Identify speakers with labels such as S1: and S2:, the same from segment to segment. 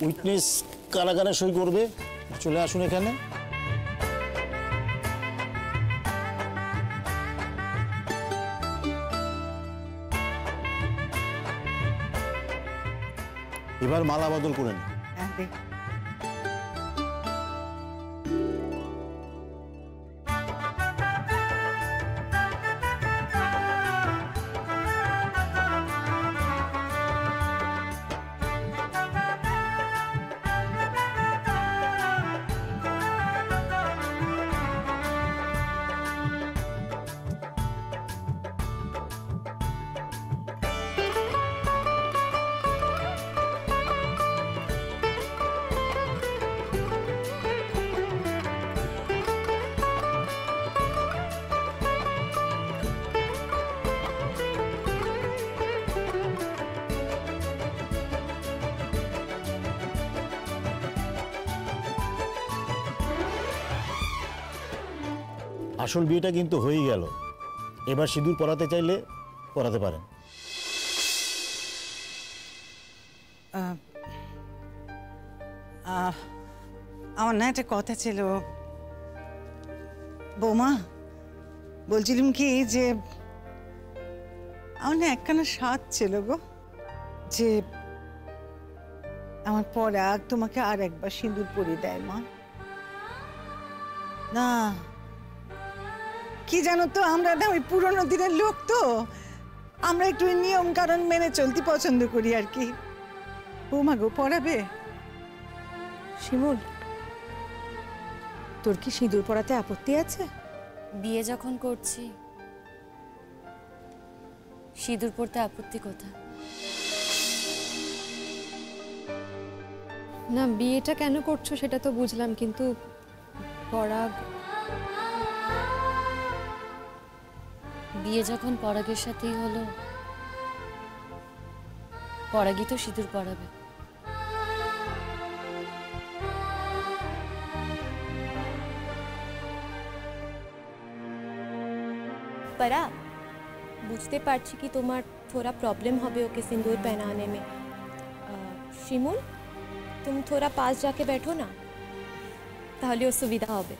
S1: Witness কারা কারা সই করবে চলে আসুন এখানে। এবার মালা বদল করে নিন। আসল বিয়েটা কিন্তু হয়ে গেল, এবার সিঁদুর পরাতে চাইলে পরাতে পারেন।
S2: আমার না একটা কথা ছিল বৌমা, বলছিলাম কি যে আমার না একখানা স্বাদ ছিল গো, যে আমার পরাগ তোমাকে আর একবার সিঁদুর পরিয়ে দেয় মা। না কি জানো তো, আমরা না ওই পুরোনো দিনের লোক তো, আমরা একটু নিয়ম কারণ মেনে চলতে পছন্দ করি আর কি। বৌমা গো পরাবে?
S3: শিমুল, তোর কি সিঁদুর পরাতে আপত্তি আছে?
S4: বিয়ে যখন করছি সিঁদুর পরতে আপত্তি কোথায়?
S3: না, বিয়েটা কেন করছো সেটা তো বুঝলাম, কিন্তু পরাগ।
S4: বিয়ে যখন পরাগের সাথেই হলো, পরাগই তো সিঁদুর পরাবে।
S5: परा বুঝতে পারছি कि তোমার थोड़ा प्रॉब्लम হবে ওকে सिंदूर पहनाने में। শিমুল, तुम थोड़ा पास जाके बैठो ना, তাহলে ও সুবিধা হবে।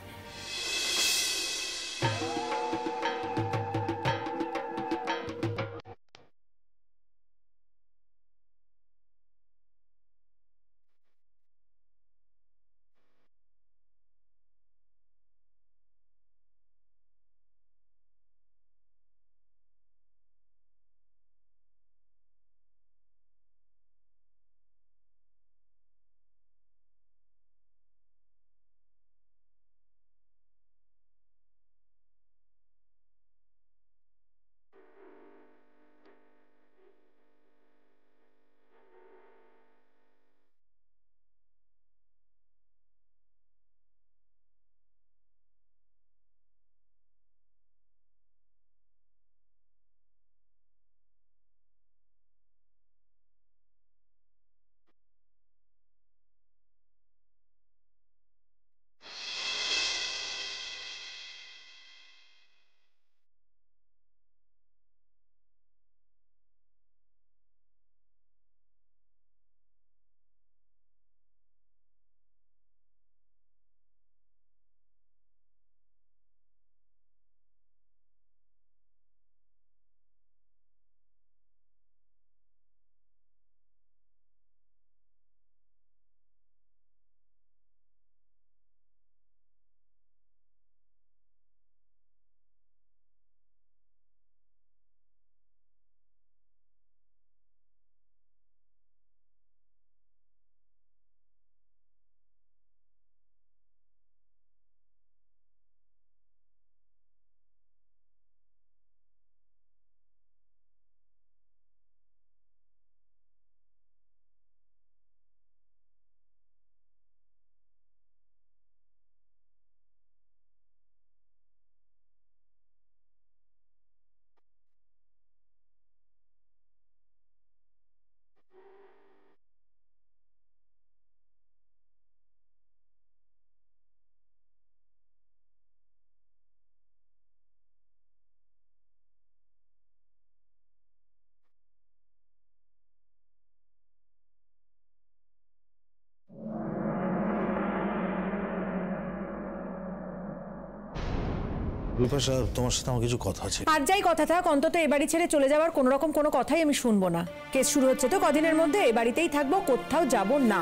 S6: বিপাশা, তোমার সাথে আমার কিছু কথা আছে।
S7: আর যাই কথা থাক, অন্তত এ বাড়ি ছেড়ে চলে যাওয়ার কোনো রকম কোনো কথাই আমি শুনবো না। কেস শুরু হচ্ছে তো কদিনের মধ্যে, এ বাড়িতেই থাকবো, কোথাও যাব না।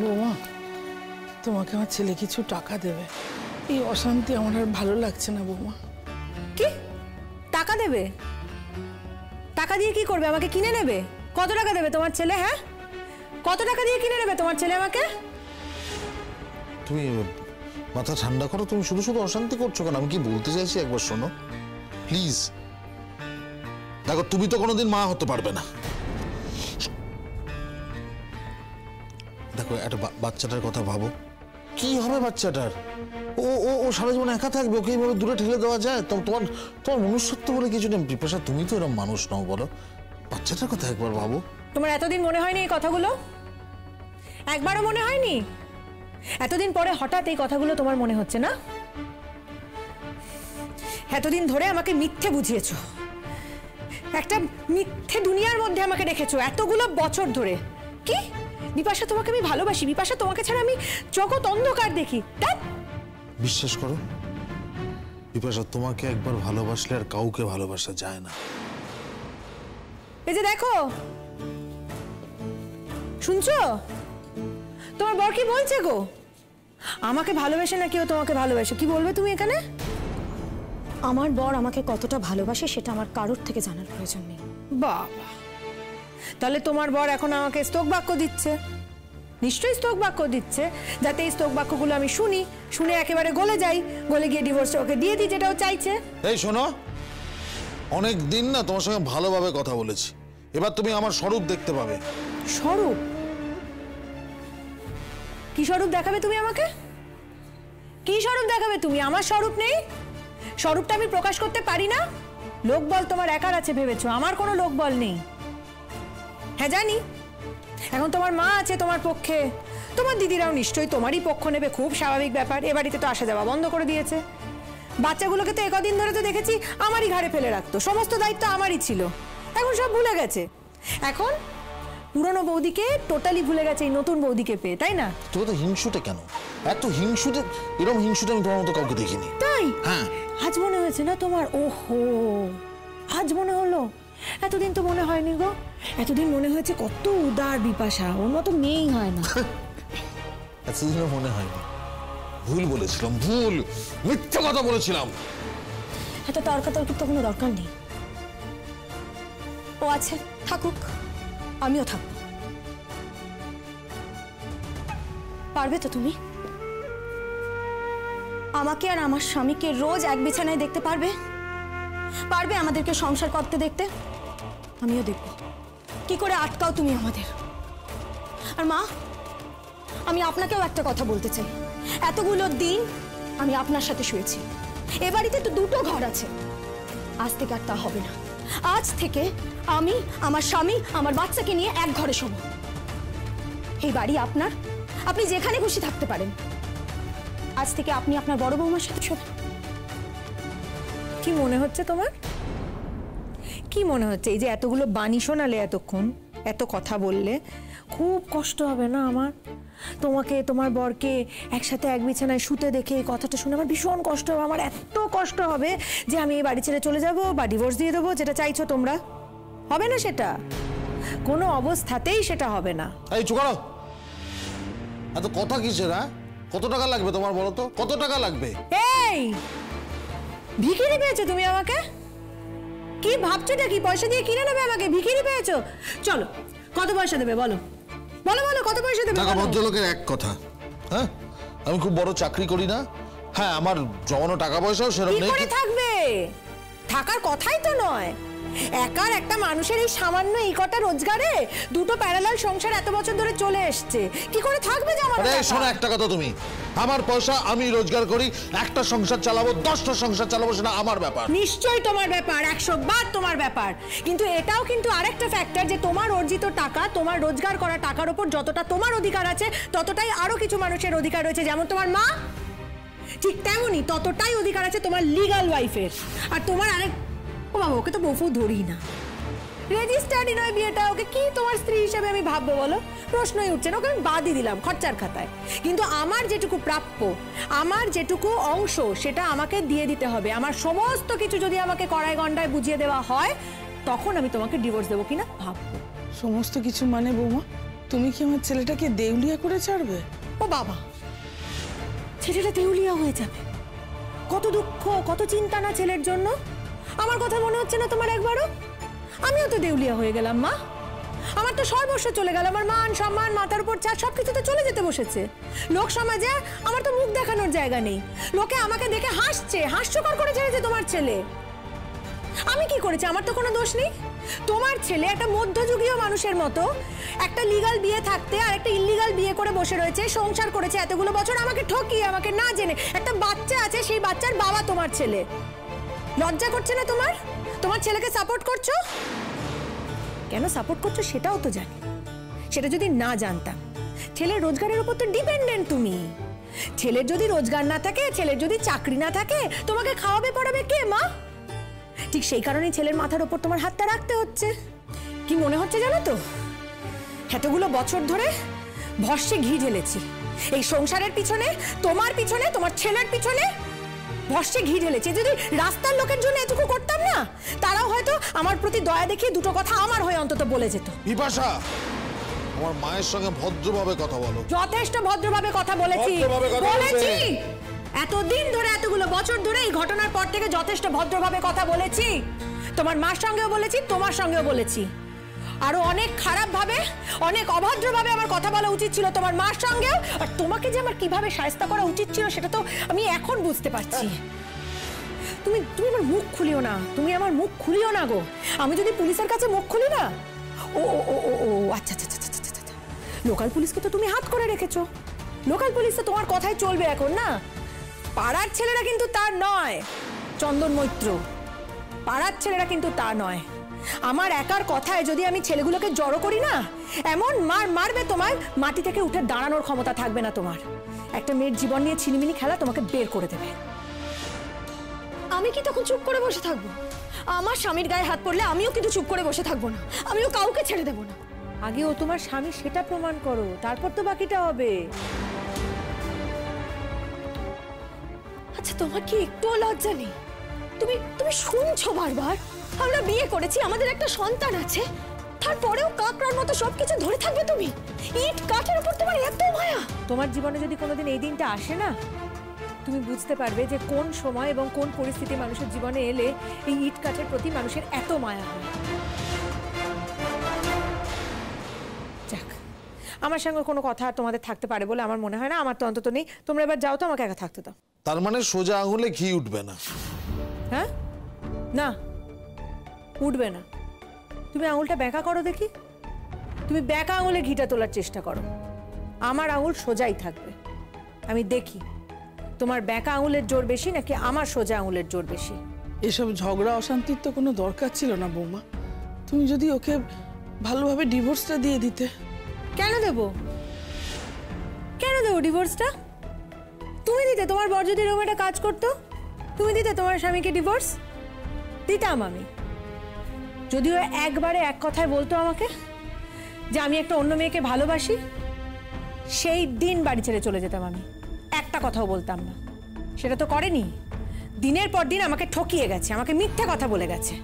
S8: বৌমা, তোমাকে আমার ছেলে কিছু টাকা দেবে। এই অশান্তি আমার আর ভালো লাগছে না বৌমা।
S7: কি টাকা দেবে? টাকা দিয়ে কি করবে? আমাকে কিনে নেবে? কত টাকা দেবে তোমার ছেলে? হ্যাঁ, কত টাকা দিয়ে কিনে নেবে তোমার ছেলে আমাকে?
S6: তুমি মাথা ঠান্ডা করো, তুমি শুধু শুধু অশান্তি করছো কেন? আমি কি বলতে চাইছি একবার শোনো প্লিজ। দেখো, তুমি তো কোনোদিন মা হতে পারবে না। দেখো, একটা বাচ্চাটার কথা ভাবো, কি হবে বাচ্চাটার? ও ও ও সারা জীবন একা থাকবে, ওকে এইভাবে দূরে ঠেলে দেওয়া যায়? তোমার তোমার মনুষ্যত্ব বলে কিছু নেই বিপাশা, তুমি তো এরকম মানুষ নও, বলো। বাচ্চাটার কথা একবার ভাবো।
S7: তোমার এতদিন মনে হয়নি এই কথাগুলো? একবারও মনে হয়নি? এতদিন পরে হঠাৎ এই কথাগুলো তোমার মনে হচ্ছে না? এতদিন ধরে আমাকে মিথ্যে বুঝিয়েছো, একটা মিথ্যে দুনিয়ার মধ্যে আমাকে রেখেছো এতগুলো বছর ধরে। কি বিপাশা, তোমাকে আমি ভালোবাসি বিপাশা, তোমাকে ছাড়া আমি জগৎ অন্ধকার দেখি।
S6: বিশ্বাস করো বিপাশা, তোমাকে একবার ভালোবাসলে আর কাউকে ভালোবাসা যায় না।
S7: এই যে দেখো, শুনছো তোমার বর কি বলছে গো? আমাকে ভালোবাসে না কেউ তোমাকে ভালোবাসে? কি বলবে তুমি এখানে?
S9: আমার বর আমাকে কতটা ভালোবাসে সেটা আমার কারোর থেকে জানার প্রয়োজন নেই।
S7: বাবা, তাহলে তোমার বর এখন আমাকে স্তোক বাক্য দিচ্ছে, নিশ্চয়ই স্তোক বাক্য দিচ্ছে, যাতে এই স্তোক বাক্যগুলো আমি শুনি, শুনে একেবারে গলে যাই, গলে গিয়ে ডিভোর্সটা ওকে দিয়ে দিই, যেটা ও চাইছে।
S6: এই শোনো, অনেক দিন না তোমার সঙ্গে ভালোভাবে কথা বলেছি, এবার তুমি আমার স্বরূপ দেখতে পাবে।
S7: স্বরূপ? কি স্বরূপ দেখাবে তুমি আমাকে? কি স্বরূপ দেখাবে তুমি? আমার স্বরূপ নেই? স্বরূপটা আমি প্রকাশ করতে পারি না? লোকবল তোমার একার আছে ভেবেছো, আমার কোনো লোকবল নেই। হ্যাঁ জানি, এখন তোমার মা আছে তোমার পক্ষে, তোমার দিদিরাও নিশ্চয়ই তোমারই পক্ষ নেবে, খুব স্বাভাবিক ব্যাপার। এ বাড়িতে তো আসা যাওয়া বন্ধ করে দিয়েছে। বাচ্চাগুলোকে তো একদিন ধরে তো দেখেছি আমারই ঘাড়ে ফেলে রাখতো, সমস্ত দায়িত্ব আমারই ছিল, এখন সব ভুলে গেছে। এখন পুরনো বৌদিকে টোটালি ভুলে গেছে এই নতুন বৌদিকে পেয়ে, তাই না?
S6: তুমি তো হিংসুটে কেন? এত হিংসুটে, এরকম হিংসুটে আমি তোমার মতো কাউকে দেখিনি।
S7: তাই?
S6: হ্যাঁ।
S7: আজ মনে হয়েছে না তোমার? ওহো, আজ মনে হলো? এতদিন তো মনে হয়নি গো। এতদিন মনে হয়েছে কত উদার বিপাশা, ওর মতো মেয়েই হয় না।
S6: এতদিনও মনে হয়নি? ভুল বলেছিলাম, ভুল, মিথ্যা কথা বলেছিলাম।
S9: এত তর্কাতর্কির তো কোনো দরকার নেই। ও আছে, থাকুক, আমিও থাকবো। পারবে তো তুমি আমাকে আর আমার স্বামীকে রোজ এক বিছানায় দেখতে পারবে? পারবে আমাদেরকে সংসার করতে দেখতে? আমিও দেখব। কি করে আটকাও তুমি আমাদের? আর মা, আমি আপনাকেও একটা কথা বলতে চাই। এতগুলো দিন আমি আপনার সাথে শুয়েছি, এ বাড়িতে তো দুটো ঘর আছে। আজ থেকে আর তা হবে না। আজ থেকে আমি, আমার স্বামী, আমার বাচ্চাকে নিয়ে এক ঘরে শোবো। এই বাড়ি আপনার, আপনি যেখানে খুশি থাকতে পারেন। আজ থেকে আপনি আপনার বড় বৌমার সাথে শোবেন।
S7: কি মনে হচ্ছে তোমার? কি মনে হচ্ছে? এই যে এতগুলো বাণী শোনালে, এতক্ষণ এত কথা বললে, খুব কষ্ট হবে না আমার? তোমাকে, তোমার বরকে একসাথে এক বিছানায় শুতে দেখে এই কথাটা শুনে আমার ভীষণ কষ্ট হবে। আমার এত কষ্ট হবে যে আমি এই বাড়ি ছেড়ে চলে যাব বা ডিভোর্স দিয়ে দেবো, যেটা চাইছো তোমরা। হবে না সেটা, কোনো অবস্থাতেই সেটা হবে না।
S6: এই চুকারো, এত কথা কিসের? হ্যাঁ, কত টাকা লাগবে তোমার বলো তো? কত টাকা লাগবে?
S7: এই ভিখিরি পেয়েছো তুমি আমাকে? কি ভাবছোটা কি? পয়সা দিয়ে কিনে নেবে আমাকে? ভিখিরি পেয়েছো? চলো, কত পয়সা দেবে বলো, বলো বলো, কত পয়সা দেবে?
S6: টাকা ভদ্রলোকের এক কথা। হ্যাঁ, আমি খুব বড় চাকরি করি না। হ্যাঁ, আমার জমানো টাকা পয়সাও সেরকম নেই।
S7: কি করে থাকবে? থাকার কথাই তো নয়। একার একটা মানুষের এই সামান্য এই কটা রোজগারে দুটো প্যারালাল সংসার এত বছর ধরে চলে এসছে, কি করে থাকবে?
S6: আরে শোনো, একটা কথা, তুমি আমার পয়সা আমি রোজগার করি, একটা সংসার চালাবো, 10টা সংসার চালাবো, সেটা আমার ব্যাপার।
S7: নিশ্চয়ই তোমার ব্যাপার, 100 বার তোমার ব্যাপার, কিন্তু এটাও কিন্তু আরেকটা ফ্যাক্টর যে তোমার অর্জিত টাকা, তোমার রোজগার করা টাকার উপর যতটা তোমার অধিকার আছে, ততটাই আরো কিছু মানুষের অধিকার রয়েছে। যেমন তোমার মা, ঠিক তেমনই ততটাই অধিকার আছে তোমার লিগ্যাল ওয়াইফের। আর তোমার আরেক, ও বাবা, ওকে তো বউফু ধরি না, রেজিস্টার্ড নয় বিয়েটা, ওকে কি তোমার স্ত্রী হিসেবে আমি ভাববো বলো? প্রশ্নই উঠছে না, ওকে আমি বাদই দিলাম খরচার খাতায়। কিন্তু আমার যেটুকু প্রাপ্য, আমার যেটুকু অংশ, সেটা আমাকে দিয়ে দিতে হবে। আমার সমস্ত কিছু যদি আমাকে কড়াই গন্ডায় বুঝিয়ে দেওয়া হয়, তখন আমি তোমাকে ডিভোর্স দেবো কিনা ভাববো।
S8: সমস্ত কিছু মানে বৌমা, তুমি কি আমার ছেলেটাকে দেউলিয়া করে ছাড়বে?
S7: ও বাবা, ছেলেটা দেউলিয়া হয়ে যাবে? কত দুঃখ, কত চিন্তা না ছেলের জন্য। আমার কথা মনে হচ্ছে না তোমার একবারও? আমিও তো দেউলিয়া হয়ে গেলাম মা। আমার তো সর্বস্ব চলে গেল, আমার মান সম্মান, মাথার উপর ছাদ, সবকিছু তো চলে যেতে বসেছে। লোক সমাজে আমার তো মুখ দেখানোর জায়গা নেই। লোকে আমাকে দেখে হাসছে, হাস্যকর করে ছেড়েছে তোমার ছেলে। আমি কি করেছি? আমার তো কোনো দোষ নেই। তোমার ছেলে একটা মধ্যযুগীয় মানুষের মতো একটা লিগ্যাল বিয়ে থাকতে আর একটা ইল্লিগাল বিয়ে করে বসে রয়েছে, সংসার করেছে এতগুলো বছর, আমাকে ঠকিয়ে, আমাকে না জেনে। একটা বাচ্চা আছে, সেই বাচ্চার বাবা তোমার ছেলে। লজ্জা করছে না তোমার? তোমার ছেলেকে সাপোর্ট করছো কেন? সাপোর্ট করছো সেটাও তো জানি। সেটা যদি না জানতাম, ছেলের রোজগারের উপর তো ডিপেন্ডেন্ট তুমি। ছেলের যদি রোজগার না থাকে, ছেলের যদি চাকরি না থাকে, তোমাকে খাওয়াবে পড়াবে কে মা? ঠিক সেই কারণেই ছেলের মাথার উপর তোমার হাতটা রাখতে হচ্ছে। কি মনে হচ্ছে জানো তো, এতগুলো বছর ধরে ভস্যে ঘি ঢেলেছি এই সংসারের পিছনে, তোমার পিছনে, তোমার ছেলের পিছনে ভস্যে ঘি ঢেলেছি। যদি রাস্তার লোকের জন্য এটুকু করতাম না, তারাও হয়তো আমার প্রতি দয়া দেখিয়ে দুটো কথা আমার হয়ে অন্তত বলে যেত।
S6: বিপাশা, আমার মায়ের সঙ্গে ভদ্রভাবে কথা বলো।
S7: যথেষ্ট ভদ্রভাবে কথা বলেছি, বলেছি। এতদিন ধরে, এতগুলো বছর ধরে এই ঘটনার পর থেকে যথেষ্ট ভদ্রভাবে কথা বলেছি। তোমার মার সঙ্গেও বলেছি, তোমার সঙ্গেও বলেছি। আরো অনেক খারাপ ভাবে, অনেক অভদ্রভাবে আমার কথা বলা উচিত ছিল তোমার মার সঙ্গেও। আর তোমাকে যে আমার কিভাবে শায়েস্তা করা উচিত ছিল, সেটা তো আমি এখন বুঝতে পারছি। তুমি আমার মুখ খুলিও না, তুমি আমার মুখ খুলিও না গো। আমি যদি পুলিশের কাছে মুখ খুলি না, ও ও ও ও ও আচ্ছা আচ্ছা আচ্ছা আচ্ছা আচ্ছা, লোকাল পুলিশকে তো তুমি হাত করে রেখেছো। লোকাল পুলিশ তো তোমার কথাই চলবে এখন না। পাড়ার ছেলেরা কিন্তু তার নয় চন্দন মৈত্র, পাড়ার ছেলেরা কিন্তু তা নয়। আমার একার কথায় যদি আমি ছেলেগুলোকে জড়ো করি না, এমন মার মারবে তোমায়, মাটি থেকে উঠে দাঁড়ানোর ক্ষমতা থাকবে না তোমার। একটা মেয়ের জীবন নিয়ে ছিনিমিনি খেলা তোমাকে বের করে দেবে।
S9: আমি কি তখন চুপ করে বসে থাকবো? আমার স্বামীর গায়ে হাত পড়লে আমিও কিন্তু চুপ করে বসে থাকবো না, আমিও কাউকে ছেড়ে দেবো না।
S7: আগে ও তোমার স্বামী সেটা প্রমাণ করো, তারপর তো বাকিটা হবে।
S9: আচ্ছা, তোমার কি একটুও লজ্জা নেই? তুমি তুমি শুনছো বারবার আমরা বিয়ে করেছি, আমাদের একটা সন্তান আছে, তারপরেও কাকড়ার মতো সবকিছু ধরে থাকবে তুমি? ইট কাঠের উপর তোমার এত মায়া?
S7: তোমার জীবনে যদি কোনোদিন এই দিনটা আসে না, তুমি বুঝতে পারবে যে কোন সময় এবং কোন পরিস্থিতি মানুষের জীবনে এলে এই ইট কাঠের প্রতি মানুষের এত মায়া হয়। যাক, আমার সঙ্গে কোনো কথা তোমাদের থাকতে পারে বলে আমার মনে হয় না। আমার তো অন্তত নেই। তোমরা এবার যাও তো, আমাকে একা থাকতে দাও।
S6: তার মানে সোজা আঙুলে ঘি উঠবে না?
S7: হ্যাঁ, না উঠবে না। তুমি আঙুলটা বেঁকা করো দেখি। তুমি বেঁকা আঙুলে ঘিটা তোলার চেষ্টা করো। আমার আঙুল সোজাই থাকবে। আমি দেখি তোমার বেঁকা আঙুলের জোর বেশি নাকি আমার সোজা আঙুলের জোর বেশি।
S8: এসব ঝগড়া অশান্তির তো কোনো দরকার ছিল না বৌমা। তুমি যদি ওকে ভালোভাবে ডিভোর্সটা দিয়ে দিতে।
S7: কেন দেবো? কেন দেবো ডিভোর্সটা? তুমি দিতে, তোমার বর যদি এরকম একটা কাজ করতো, তুমি দিতে তোমার স্বামীকে ডিভোর্স? দিতাম আমি। যদিও একবারে এক কথায় বলতো আমাকে যে আমি একটা অন্য মেয়েকে ভালোবাসি, সেই দিন বাড়ি ছেড়ে চলে যেতাম আমি। একটা কথাও বলতাম না। সেটা তো করেনি। দিনের পর দিন আমাকে ঠকিয়ে গেছে, আমাকে মিথ্যে কথা বলে গেছে।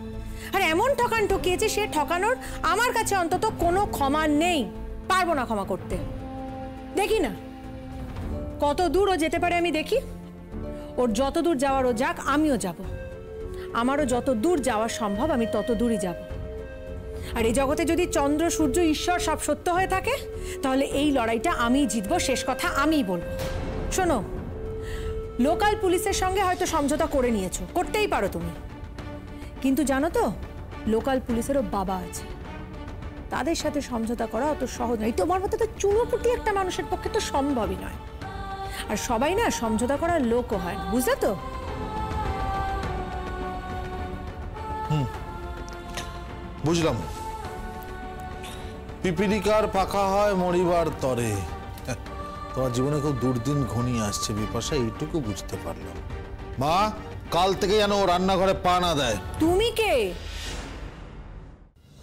S7: আর এমন ঠকান ঠকিয়েছে, সে ঠকানোর আমার কাছে অন্তত কোনো ক্ষমা নেই। পারবো না ক্ষমা করতে। দেখি না কত দূর ও যেতে পারে, আমি দেখি। ওর যত দূর যাওয়ার ও যাক, আমিও যাব। আমারও যত দূর যাওয়া সম্ভব আমি তত দূরই যাব। আর এই জগতে যদি চন্দ্র, সূর্য, ঈশ্বর সব সত্য হয়ে থাকে, তাহলে এই লড়াইটা আমিই জিতবো। শেষ কথা আমিই বলবো। শোনো, লোকাল পুলিশের সঙ্গে হয়তো সমঝোতা করে নিয়েছো, করতেই পারো তুমি। কিন্তু জানো তো, লোকাল পুলিশেরও বাবা আছে। তাদের সাথে সমঝোতা করা অত সহজ নয়। তোমার মতো তো চুনোপুটি একটা মানুষের পক্ষে তো সম্ভবই নয়। আর সবাই না সমঝোতা করার লোকও হয় না, বুঝলে তো?
S6: বুঝলাম। পিপিলিকার পাকা হয় মরিবার তরে। তোমার জীবনে খুব দুর্দিন ঘনিয়ে আসছে বিপাশা, এইটুকু বুঝতে পারলাম। মা, কাল থেকে যেন ও রান্নাঘরে পা না দেয়।
S7: তুমি কে?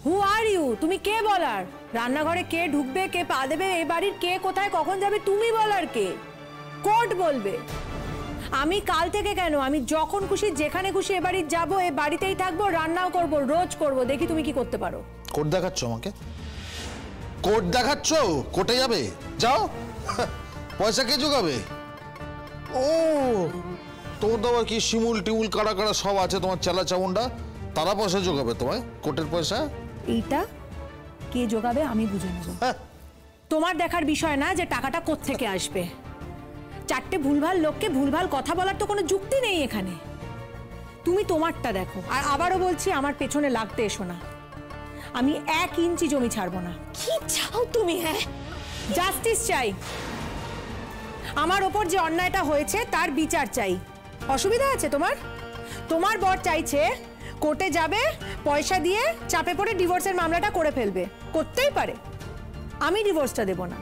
S7: হু আর ইউ? তুমি কে বলার? রান্নাঘরে কে ঢুকবে, কে পা দেবে, এই বাড়ির কে কোথায় কখন যাবে তুমি বলার কে? কোর্ট বলবে। আমি কাল থেকে কেন, আমি যখন খুশি যেখানে খুশি এ বাড়ির যাবো, এ বাড়িতেই থাকবো, রান্নাও করব, রোজ করব। দেখি তুমি কি করতে পারো।
S6: কোর্ট দেখাচ্ছ আমাকে? কোর্ট দেখাচ্ছ? কোর্টে যাবে? যাও। পয়সা কে জোগাবে? ও তোমার তো আবার কি শিমুল টিমুল কারা কারা সব আছে তোমার চেলা চামুন্ডা, তারা পয়সা জোগাবে তোমায়, কোর্টের পয়সা?
S7: এইটা কে জোগাবে আমি বুঝে নেব। তোমার দেখার বিষয় না যে টাকাটা কোত্থেকে আসবে। চারটে ভুলভাল লোককে ভুলভাল কথা বলার তো কোনো যুক্তি নেই এখানে। তুমি তোমারটা দেখো। আর আবারও বলছি, আমার পেছনে লাগতে এসো না। আমি 1 ইঞ্চি জমি ছাড়বো না।
S9: কি চাও তুমি? হ্যাঁ,
S7: জাস্টিস চাই। আমার ওপর যে অন্যায়টা হয়েছে তার বিচার চাই। অসুবিধা আছে তোমার? তোমার বর চাইছে কোর্টে যাবে, পয়সা দিয়ে চাপে পড়ে ডিভোর্সের মামলাটা করে ফেলবে। করতেই পারে, আমি ডিভোর্সটা দেব না।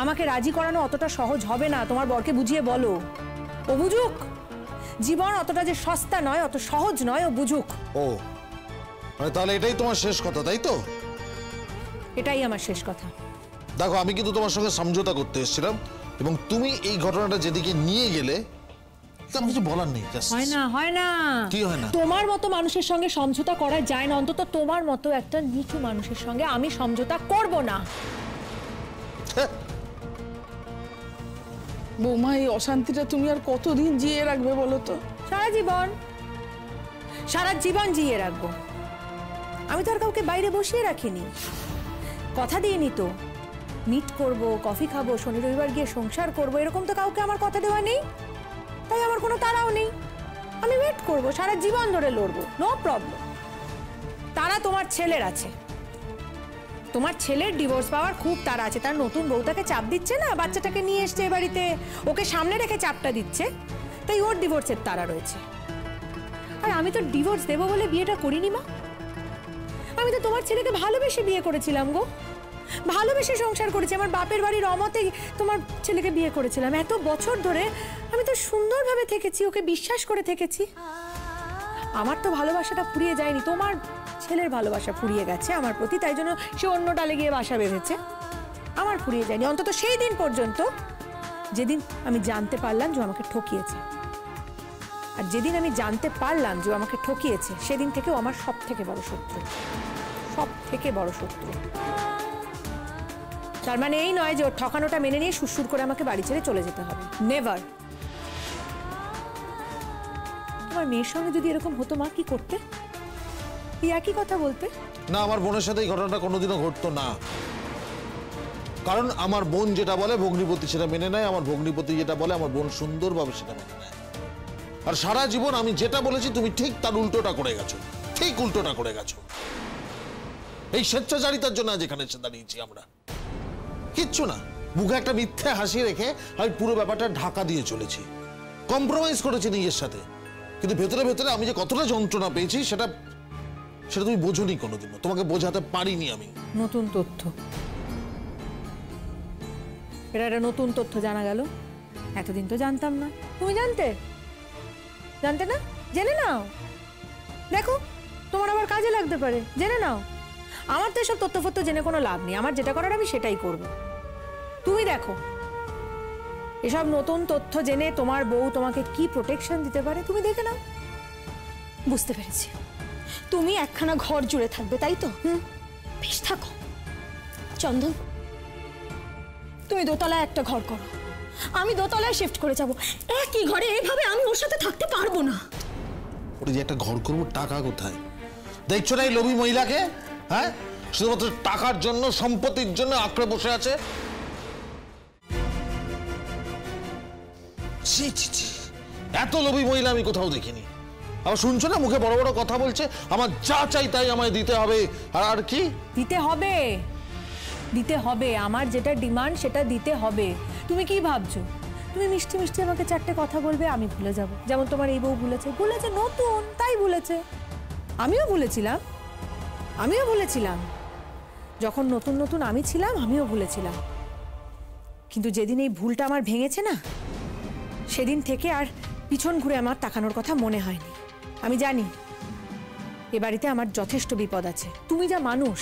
S7: আমাকে রাজি করানো অতটা সহজ হবে না। তোমার বরকে বুঝিয়ে বলো, ও বুঝুক। জীবন অতটা যে সস্তা নয়, অত সহজ নয়, ও বুঝুক।
S6: ও মানে তাহলে এটাই তোমার শেষ কথা, তাই তো?
S7: এটাই আমার শেষ কথা।
S6: দেখো, আমি কিন্তু তোমার সঙ্গে সমঝোতা করতে এসেছিলাম, এবং তুমি এই ঘটনাটা যেদিকে নিয়ে গেলে আমার কিছু বলার নেই।
S7: হয় না, হয় না।
S6: কি হয় না?
S7: তোমার মতো মানুষের সঙ্গে সমঝোতা করা যায় না। অন্তত তোমার মতো একটা নিচু মানুষের সঙ্গে আমি সমঝোতা করব না।
S8: বৌমা, এই অশান্তিটা তুমি আর কতদিন জিয়ে রাখবে বলো তো?
S7: সারা জীবন, সারা জীবন জিয়ে রাখবো। আমি তো আর কাউকে বাইরে বসিয়ে রাখিনি। কথা দিইনি তো, মিট করব, কফি খাবো, শনি রবিবার গিয়ে সংসার করব, এরকম তো কাউকে আমার কথা দেওয়া নেই। তাই আমার কোনো তাড়াও নেই। আমি ওয়েট করব, সারা জীবন ধরে লড়বো, নো প্রবলেম। তারা তোমার ছেলের আছে। তোমার ছেলের ডিভোর্স পাওয়ার খুব তাড়া আছে। তার নতুন বউটাকে চাপ দিচ্ছে না, বাচ্চাটাকে নিয়ে এসছে এ বাড়িতে, ওকে সামনে রেখে চাপটা দিচ্ছে, তাই ওর ডিভোর্সের তাড়া রয়েছে। আর আমি তো ডিভোর্স দেবো বলে বিয়েটা করিনি মা। আমি তো তোমার ছেলেকে ভালোবেসে বিয়ে করেছিলাম গো, ভালোবেসে সংসার করেছি। আমার বাপের বাড়ির অমতে তোমার ছেলেকে বিয়ে করেছিলাম। এত বছর ধরে আমি তো সুন্দরভাবে থেকেছি, ওকে বিশ্বাস করে থেকেছি। আমার তো ভালোবাসাটা ফুরিয়ে যায়নি, তোমার ছেলের ভালোবাসা ফুরিয়ে গেছে আমার প্রতি, তাই জন্য সে অন্য ডালে গিয়ে বাসা বেঁধেছে। আমার ফুরিয়ে যায়নি, অন্তত সেই দিন পর্যন্ত যেদিন আমি জানতে পারলাম যে আমাকে ঠকিয়েছে। আর যেদিন আমি জানতে পারলাম যে আমাকে ঠকিয়েছে, সেদিন থেকেও আমার সব থেকে বড় শত্রু, সব থেকে বড় শত্রু। তার মানে এই নয় যে ওর ঠকানোটা মেনে নিয়ে সুরসুর করে আমাকে বাড়ি ছেড়ে চলে যেতে হবে, নেভার। তোমার মেয়ের সঙ্গে যদি এরকম হতো মা, কি করতে? কি একই কথা বলতে?
S6: না, আমার বোনের সাথে এই ঘটনাটা কোনোদিনও ঘটতো না। কারণ আমার বোন যেটা বলে ভগ্নিপতি সেটা মেনে নেয়, আমার ভগ্নিপতি যেটা বলে আমার বোন সুন্দরভাবে সেটা মেনে নেয়। আর সারা জীবন আমি যেটা বলেছি তুমি ঠিক তার উল্টোটা করে গেছো, ঠিক উল্টোটা করে গেছো। এই স্বেচ্ছাচারিতার জন্য আজ এখানে এসে দাঁড়িয়েছি আমরা। কিচ্ছু না, মুখে একটা মিথ্যে হাসি রেখে আমি পুরো ব্যাপারটা ঢাকা দিয়ে চলেছি, কম্প্রোমাইজ করেছি নিজের সাথে। কিন্তু ভেতরে ভেতরে আমি যে কতটা যন্ত্রণা পেয়েছি সেটা তুমি বোঝোনি কোনোদিনও, তোমাকে বোঝাতে পারিনি আমি।
S7: নতুন তথ্য, এটা একটা নতুন তথ্য জানা গেল। এতদিন তো জানতাম না। তুমি জানতে না? জেনে নাও, দেখো তোমার আবার কাজে লাগতে পারে, জেনে নাও। আমার তো এসব তথ্য ফত্য জেনে কোনো লাভ নেই। আমার যেটা করার আমি সেটাই করব। তুমি দেখো, এসব নতুন তথ্য জেনে তোমার বউ তোমাকে কি প্রোটেকশন দিতে পারে তুমি দেখে নাও।
S9: বুঝতে পেরেছি, তুমি একখানা ঘর জুড়ে থাকবে, তাই তো? বেশ, থাকো। চন্দন, তুমি দোতলায় একটা ঘর করো, আমি দোতলায় শিফট করে যাব। একই ঘরে এইভাবে আমি ওর সাথে থাকতে পারবো না।
S6: ওরে যে একটা ঘর করবো, টাকা কোথায়? দেখছো না এই লোভী মহিলাকে? হ্যাঁ, শুধুমাত্র টাকার জন্য, সম্পত্তির জন্য আঁকড়ে বসে আছে। ছি ছি ছি, এত লোভী মহিলা আমি কোথাও দেখিনি। আবার শুনছো না, মুখে বড় বড় কথা বলছে, আমার যা চাই তাই আমায় দিতে হবে। আর কি
S7: দিতে হবে? দিতে হবে, আমার যেটা ডিমান্ড সেটা দিতে হবে। তুমি কি ভাবছো তুমি মিষ্টি মিষ্টি আমাকে চারটে কথা বলবে, আমি ভুলে যাব? যেমন তোমার এই বউ ভুলেছে, নতুন তাই ভুলেছে। আমিও ভুলেছিলাম যখন নতুন নতুন আমি ছিলাম, আমিও ভুলেছিলাম। কিন্তু যেদিন এই ভুলটা আমার ভেঙেছে না, সেদিন থেকে আর পিছন ঘুরে আমার তাকানোর কথা মনে হয়নি। আমি জানি এ বাড়িতে আমার যথেষ্ট বিপদ আছে। তুমি যা মানুষ,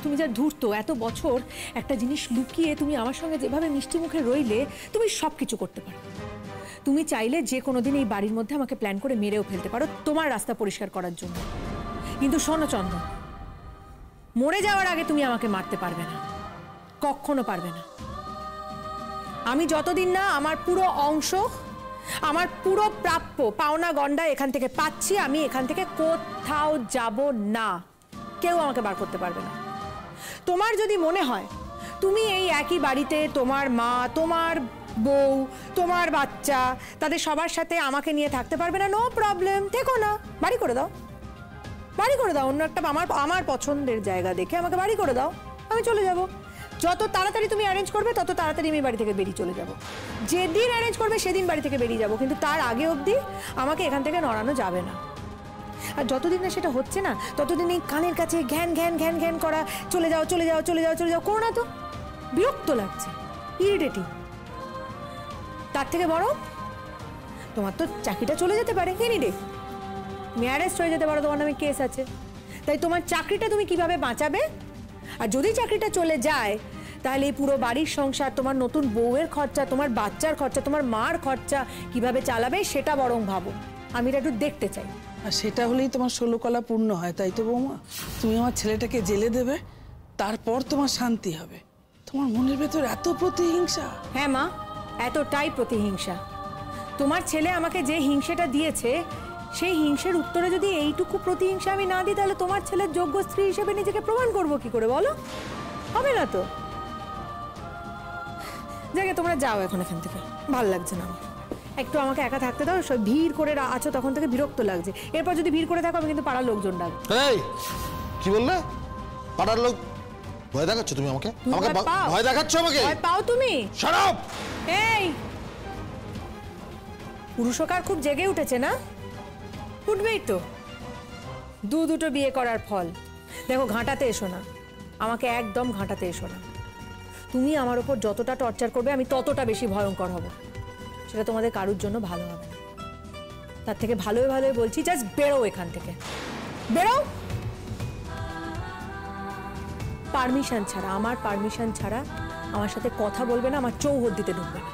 S7: তুমি যা ধূর্ত, এত বছর একটা জিনিস লুকিয়ে তুমি আমার সঙ্গে যেভাবে মিষ্টি মুখে রইলে, তুমি সব কিছু করতে পারো। তুমি চাইলে যে কোনো দিন এই বাড়ির মধ্যে আমাকে প্ল্যান করে মেরেও ফেলতে পারো তোমার রাস্তা পরিষ্কার করার জন্য। কিন্তু শোনো চন্দন, মরে যাওয়ার আগে তুমি আমাকে মারতে পারবে না, কখনো পারবে না। আমি যতদিন না আমার পুরো অংশ, আমার পুরো প্রাপ্য পাওনা গন্ডা এখান থেকে পাচ্ছি, আমি এখান থেকে কোথাও যাব না। কেউ আমাকে বার করতে পারবে না। তোমার যদি মনে হয় তুমি এই একই বাড়িতে তোমার মা, তোমার বউ, তোমার বাচ্চা, তাদের সবার সাথে আমাকে নিয়ে থাকতে পারবে না, নো প্রবলেম, থেকো না, বাড়ি করে দাও, বাড়ি করে দাও। অন্য একটা আমার পছন্দের জায়গা দেখে আমাকে বাড়ি করে দাও, আমি চলে যাব। যত তাড়াতাড়ি তুমি অ্যারেঞ্জ করবে তত তাড়াতাড়ি আমি বাড়ি থেকে বেরিয়ে চলে যাব। যেদিন অ্যারেঞ্জ করবে সেদিন বাড়ি থেকে বেরিয়ে যাব, কিন্তু তার আগে অবধি আমাকে এখান থেকে নড়ানো যাবে না। আর যতদিন না সেটা হচ্ছে না, ততদিন এই কানের কাছে ঘ্যান ঘ্যান ঘ্যান ঘ্যান করা, চলে যাও চলে যাও চলে যাও চলে যাও করো না তো, বিরক্ত লাগছে, ইরিটেটিং। তার থেকে বড় তোমার তো চাকরিটা চলে যেতে পারে এনি ডে, তুমি অ্যারেস্ট হয়ে যেতে পারো, তোমার নামে কেস আছে। তাই তোমার চাকরিটা তুমি কিভাবে বাঁচাবে? আর যদি চাকরিটা চলে যায় তাহলে এই পুরো বাড়ির সংসার, তোমার নতুন বউয়ের খরচা, তোমার বাচ্চার খরচা, তোমার মার খরচা কিভাবে চালাবে সেটা বরং ভাবো। আমি এটা একটু দেখতে চাই।
S8: আর সেটা হলেই তোমার 16 কলা পূর্ণ হয়, তাই তো বৌমা? তুমি আমার ছেলেটাকে জেলে দেবে, তারপর তোমার শান্তি হবে। তোমার মনের ভেতর এত প্রতিহিংসা?
S7: হ্যাঁ মা, এতটাই প্রতিহিংসা। তোমার ছেলে আমাকে যে হিংসাটা দিয়েছে, সেই হিংসের উত্তরে যদি এইটুকু প্রতিহিংসা আমি না দিই, তাহলে তোমার ছেলের যোগ্য স্ত্রী হিসেবে নিজেকে প্রমাণ করবো কি করে বলো? হবে না তো। জায়গা তোমরা যাও এখন এখান থেকে, ভাল লাগছে না আমার। একটু আমাকে একা থাকতে দাও, সব ভিড় করে আছো তখন থেকে বিরক্ত লাগছে। এরপর যদি ভিড় করে থাকো আমি কিন্তু পাড়ার লোকজন ডাকবো।
S6: এই কি বললে? পাড়ার লোক? ভয় দেখাচ্ছ তুমি আমাকে? আমাকে ভয় দেখাচ্ছ আমাকে?
S7: ভয় পাও তুমি?
S6: Shut up!
S7: এই পুরুষকার খুব জেগে উঠেছে না? উঠবেই তো, দুটো বিয়ে করার ফল। দেখো, ঘাঁটাতে এসো না, আমাকে একদম ঘাঁটাতে এসো না। তুমি আমার ওপর যতটা টর্চার করবে আমি ততটা বেশি ভয়ঙ্কর হব, সেটা তোমাদের কারুর জন্য ভালো হবে না। তার থেকে ভালোই ভালোই বলছি, জাস্ট বেরো এখান থেকে, বেরো। পারমিশন ছাড়া, আমার পারমিশন ছাড়া আমার সাথে কথা বলবে না, আমার চৌহদ্দিতে ঢুকবে না।